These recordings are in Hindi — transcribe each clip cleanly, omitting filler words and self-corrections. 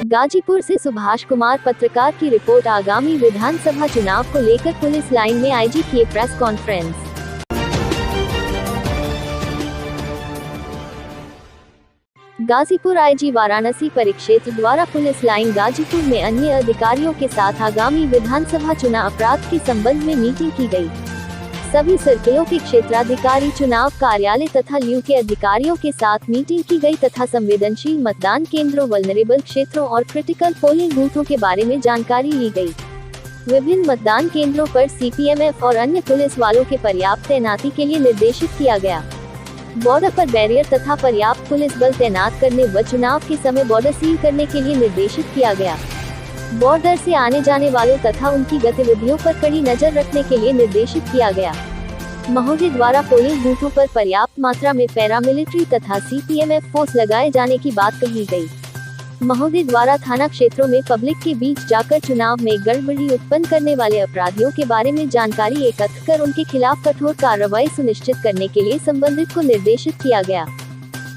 गाजीपुर से सुभाष कुमार पत्रकार की रिपोर्ट। आगामी विधानसभा चुनाव को लेकर पुलिस लाइन में आईजी किए press conference. Ghazipur IG Varanasi परिक्षेत्र द्वारा पुलिस लाइन गाजीपुर में अन्य अधिकारियों के साथ आगामी विधानसभा चुनाव अपराध के संबंध में मीटिंग की गई। सभी सर्किलों के क्षेत्राधिकारी, चुनाव कार्यालय तथा ल्यू के अधिकारियों के साथ मीटिंग की गई तथा संवेदनशील मतदान केंद्रों, वल्नरेबल क्षेत्रों और क्रिटिकल पोलिंग बूथों के बारे में जानकारी ली गई। विभिन्न मतदान केंद्रों पर सीपीएमएफ और अन्य पुलिस वालों के पर्याप्त तैनाती के लिए निर्देशित किया गया। बॉर्डर पर बैरियर तथा पर्याप्त पुलिस बल तैनात करने व चुनाव के समय बॉर्डर सील करने के लिए निर्देशित किया गया। बॉर्डर से आने जाने वालों तथा उनकी गतिविधियों पर कड़ी नजर रखने के लिए निर्देशित किया गया। महोदय द्वारा पोलिंग बूथों पर पर्याप्त मात्रा में पैरामिलिट्री तथा सीपीएमएफ फोर्स लगाए जाने की बात कही गई। महोदय द्वारा थाना क्षेत्रों में पब्लिक के बीच जाकर चुनाव में गड़बड़ी उत्पन्न करने वाले अपराधियों के बारे में जानकारी एकत्र कर उनके खिलाफ कठोर कार्रवाई सुनिश्चित करने के लिए संबंधित को निर्देशित किया गया।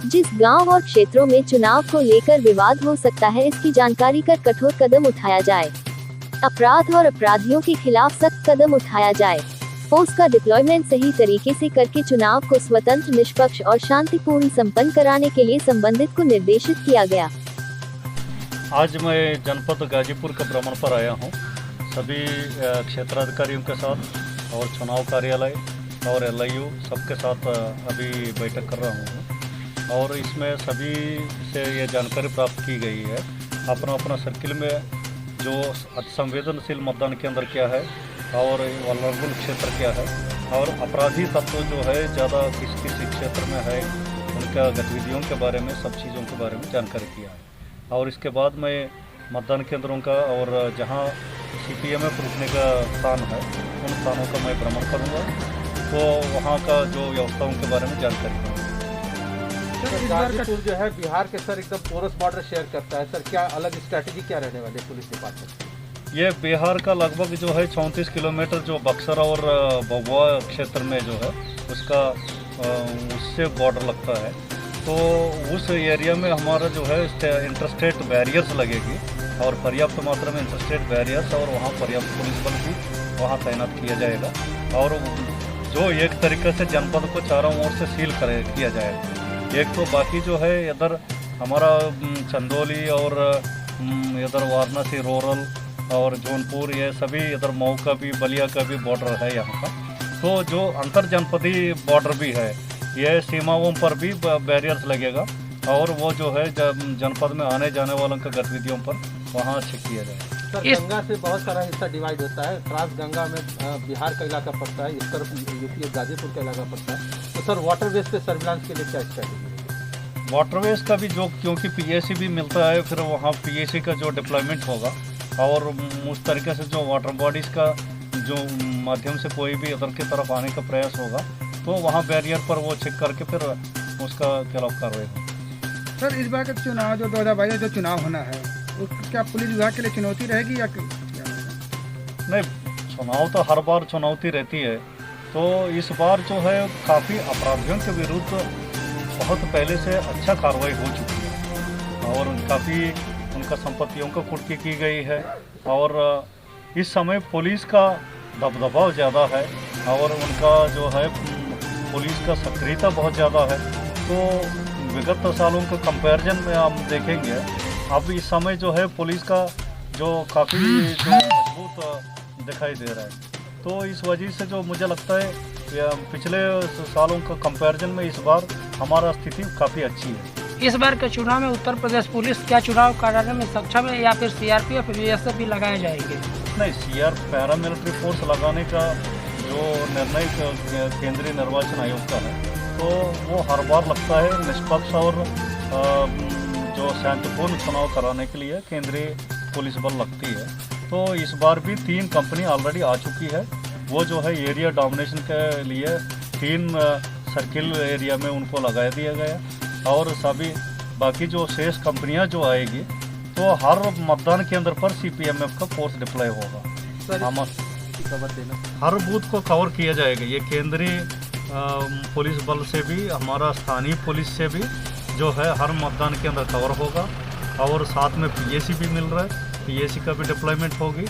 जिस गांव और क्षेत्रों में चुनाव को लेकर विवाद हो सकता है, इसकी जानकारी कर कठोर कदम उठाया जाए। अपराध और अपराधियों के खिलाफ सख्त कदम उठाया जाए। फोर्स का डिप्लॉयमेंट सही तरीके से करके चुनाव को स्वतंत्र, निष्पक्ष और शांतिपूर्ण संपन्न कराने के लिए संबंधित को निर्देशित किया गया। आज मैं जनपद गाजीपुर के भ्रमण पर आया हूँ। सभी क्षेत्राधिकारियों के साथ और चुनाव कार्यालय और LIU सबके साथ अभी बैठक कर रहा हूँ और इसमें सभी से ये जानकारी प्राप्त की गई है। अपना अपना सर्किल में जो संवेदनशील मतदान केंद्र क्या है और वल्नरेबल क्षेत्र क्या है और अपराधी तत्व जो है ज़्यादा किस किस क्षेत्र में है, उनका गतिविधियों के बारे में, सब चीज़ों के बारे में जानकारी किया है। और इसके बाद मैं मतदान केंद्रों का और जहां सीपीएमएफ रुकने का स्थान है, उन स्थानों का मैं भ्रमण करूंगा, तो वहां का जो व्यवस्थाओं के बारे में जानकारी दूंगा। सर, गाजीपुर जो है बिहार के सर एकदम पोरस बॉर्डर शेयर करता है सर, क्या अलग स्ट्रैटेजी क्या रहने वाली है पुलिस डिपार्टमेंट? ये बिहार का लगभग जो है 34 किलोमीटर जो बक्सर और भभुआ क्षेत्र में जो है उसका उससे बॉर्डर लगता है, तो उस एरिया में हमारा जो है इंटरस्टेट बैरियर्स लगेगी और पर्याप्त मात्रा में इंटरस्टेट बैरियर्स और वहाँ पर्याप्त पुलिस बल भी वहाँ तैनात किया जाएगा और जो एक तरीके से जनपद को चारों ओर से सील किया जाएगा। एक तो बाकी जो है इधर हमारा चंदौली और इधर वाराणसी रूरल और जौनपुर, ये सभी इधर मऊ का भी, बलिया का भी बॉर्डर है यहाँ का, तो जो अंतर जनपदी बॉर्डर भी है, ये सीमाओं पर भी बैरियर्स लगेगा और वो जो है जनपद में आने जाने वालों का गतिविधियों पर वहाँ चेक किया जाएगा। सर, गंगा से बहुत सारा हिस्सा डिवाइड होता है, क्रॉस गंगा में बिहार का इलाका पड़ता है, इस तरफ यूपी गाजीपुर का इलाका पड़ता है, तो सर वाटरवेज पे सर्विलांस के लिए क्या स्ट्रैटेजी? वाटरवेज का भी जो, क्योंकि PAC भी मिलता है, फिर वहाँ PAC का जो डिप्लॉयमेंट होगा और उस तरीके से जो वाटर बॉडीज़ का जो माध्यम से कोई भी इधर की तरफ आने का प्रयास होगा, तो वहाँ बैरियर पर वो चेक करके फिर उसका खिलाफ कार्रवाई होगी। सर, इस बार का चुनाव जो 2022 जो चुनाव होना है, क्या पुलिस विभाग के लिए चुनौती रहेगी या नहीं? चुनाव तो हर बार चुनौती रहती है, तो इस बार जो है काफ़ी अपराधियों के विरुद्ध बहुत पहले से अच्छा कार्रवाई हो चुकी है और काफ़ी उनका संपत्तियों को कुर्की की गई है और इस समय पुलिस का दबदबा ज़्यादा है और उनका जो है पुलिस का सक्रियता बहुत ज़्यादा है। तो विगत सालों के कंपैरिजन में हम देखेंगे, अब इस समय जो है पुलिस का जो काफ़ी जो मजबूत दिखाई दे रहा है, तो इस वजह से जो मुझे लगता है पिछले सालों का कंपैरिजन में इस बार हमारा स्थिति काफ़ी अच्छी है। इस बार के चुनाव में उत्तर प्रदेश पुलिस क्या चुनाव कार्यालय में सक्षम है या फिर CRPF BSF भी लगाए जाएंगे? नहीं, पैरामिलिट्री फोर्स लगाने का जो निर्णय केंद्रीय निर्वाचन आयोग का है, तो वो हर बार लगता है निष्पक्ष और जो शांतिपूर्ण चुनाव कराने के लिए केंद्रीय पुलिस बल लगती है। तो इस बार भी 3 कंपनी ऑलरेडी आ चुकी है, वो जो है एरिया डोमिनेशन के लिए 3 सर्किल एरिया में उनको लगा दिया गया और सभी बाकी जो शेष कंपनियां जो आएगी, तो हर मतदान केंद्र पर CPMF का फोर्स डिप्लॉय होगा। हम हर बूथ को कवर किया जाएगा। ये केंद्रीय पुलिस बल से भी, हमारा स्थानीय पुलिस से भी जो है हर मतदान केंद्र कवर होगा और साथ में पीएसी भी मिल रहा है, पीएसी का भी डिप्लॉयमेंट होगी।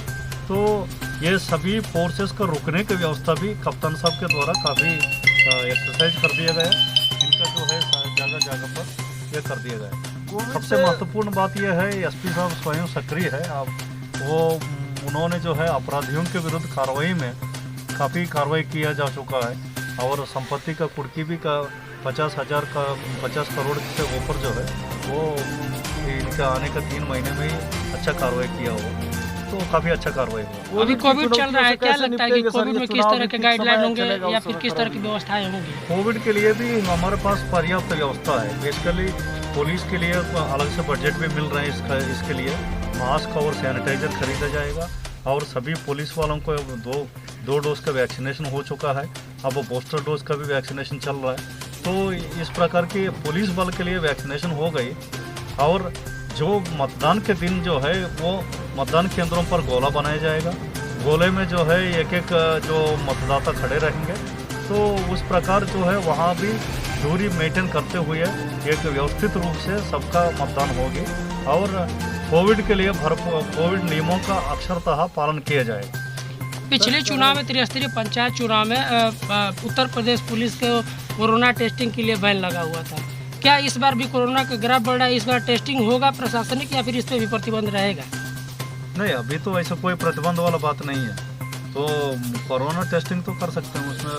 तो ये सभी फोर्सेस को रुकने की व्यवस्था भी कप्तान साहब के द्वारा काफ़ी एक्सरसाइज कर दिया गया। इनका जो है जगह जगह पर ये कर दिया गया। सबसे महत्वपूर्ण बात यह है एसपी साहब स्वयं सक्रिय है। अब वो उन्होंने जो है अपराधियों के विरुद्ध कार्रवाई में काफ़ी कार्रवाई किया जा चुका है और संपत्ति का कुर्की भी का 50 करोड़ से ऊपर जो है वो इनका आने का 3 महीने में ही अच्छा कार्रवाई किया हुआ। तो काफ़ी अच्छा कार्रवाई हुआ। अभी कोविड चल रहा है, क्या लगता है कि कोविड में किस तरह के गाइडलाइन होंगे या फिर किस तरह की व्यवस्थाएं होंगी? कोविड के लिए भी हमारे पास पर्याप्त व्यवस्था है। बेसिकली पुलिस के लिए अलग से बजट भी मिल रहे हैं। इसके लिए मास्क और सैनिटाइजर खरीदा जाएगा और सभी पुलिस वालों को दो डोज का वैक्सीनेशन हो चुका है। अब बूस्टर डोज का भी वैक्सीनेशन चल रहा है। तो इस प्रकार की पुलिस बल के लिए वैक्सीनेशन हो गई। और जो मतदान के दिन जो है वो मतदान केंद्रों पर गोला बनाया जाएगा। गोले में जो है एक एक जो मतदाता खड़े रहेंगे। तो उस प्रकार जो है वहाँ भी दूरी मेंटेन करते हुए एक व्यवस्थित रूप से सबका मतदान होगी और कोविड के लिए कोविड नियमों का अक्षरतः पालन किया जाएगा। पिछले चुनाव में त्रिस्तरीय पंचायत चुनाव में उत्तर प्रदेश पुलिस के कोरोना टेस्टिंग के लिए बैन लगा हुआ था। क्या इस बार भी कोरोना का ग्राफ बढ़ रहा है? इस बार टेस्टिंग होगा प्रशासनिक या फिर इस पर भी प्रतिबंध रहेगा? नहीं, अभी तो ऐसा कोई प्रतिबंध वाला बात नहीं है। तो कोरोना टेस्टिंग तो कर सकते हैं, उसमें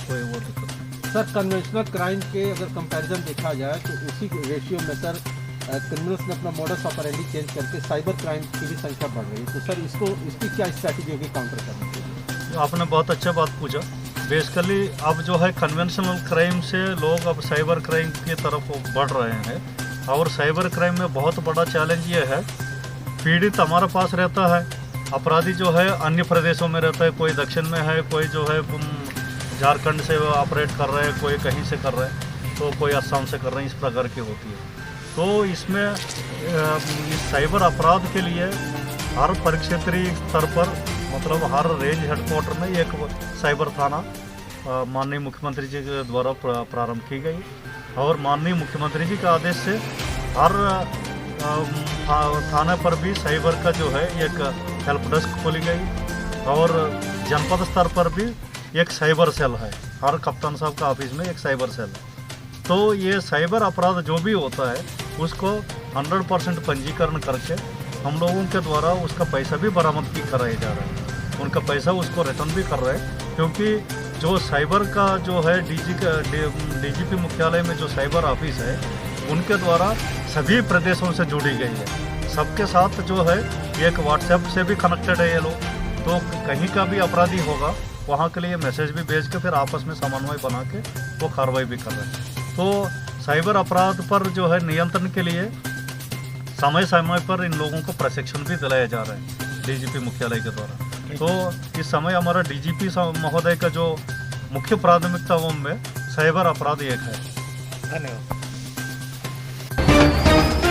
कोई वो दिक्कत नहीं। सर कन्वेंशनल क्राइम के अगर कंपैरिजन देखा जाए तो उसी रेशियो में सर क्रिमिनल्स ने अपना मॉडस ऑपरेंडी चेंज करके साइबर क्राइम की भी संख्या बढ़ रही है। तो सर इसकी क्या स्ट्रैटेजी होगी काउंटर करने के लिए? आपने बहुत अच्छा बात पूछा। बेसिकली अब जो है कन्वेंशनल क्राइम से लोग अब साइबर क्राइम की तरफ बढ़ रहे हैं और साइबर क्राइम में बहुत बड़ा चैलेंज ये है, पीड़ित हमारे पास रहता है, अपराधी जो है अन्य प्रदेशों में रहता है, कोई दक्षिण में है, कोई जो है झारखंड से ऑपरेट कर रहे हैं, कोई कहीं से कर रहे हैं, तो कोई असम से कर रहे हैं। इस प्रकार की होती है। तो इसमें इस साइबर अपराध के लिए हर परिक्षेत्रीय स्तर पर मतलब हर रेंज हेडक्वार्टर में एक साइबर थाना माननीय मुख्यमंत्री जी के द्वारा प्रारंभ की गई और माननीय मुख्यमंत्री जी के आदेश से हर थाने पर भी साइबर का जो है एक हेल्प डेस्क खोली गई और जनपद स्तर पर भी एक साइबर सेल है। हर कप्तान साहब का ऑफिस में एक साइबर सेल है। तो ये साइबर अपराध जो भी होता है उसको 100% पंजीकरण करके हम लोगों के द्वारा उसका पैसा भी बरामद भी कराया जा रहा है। उनका पैसा उसको रिटर्न भी कर रहे हैं, क्योंकि जो साइबर का जो है डीजीपी मुख्यालय में जो साइबर ऑफिस है उनके द्वारा सभी प्रदेशों से जुड़ी गई है। सबके साथ जो है एक व्हाट्सएप से भी कनेक्टेड है ये लोग। तो कहीं का भी अपराधी होगा वहाँ के लिए मैसेज भी भेज के फिर आपस में समन्वय बना के वो कार्रवाई भी कर रहे हैं। तो साइबर अपराध पर जो है नियंत्रण के लिए समय समय पर इन लोगों को प्रशिक्षण भी दिलाया जा रहा है डीजीपी मुख्यालय के द्वारा। तो इस समय हमारा डीजीपी महोदय का जो मुख्य प्राथमिकताओं में साइबर अपराध एक है। धन्यवाद।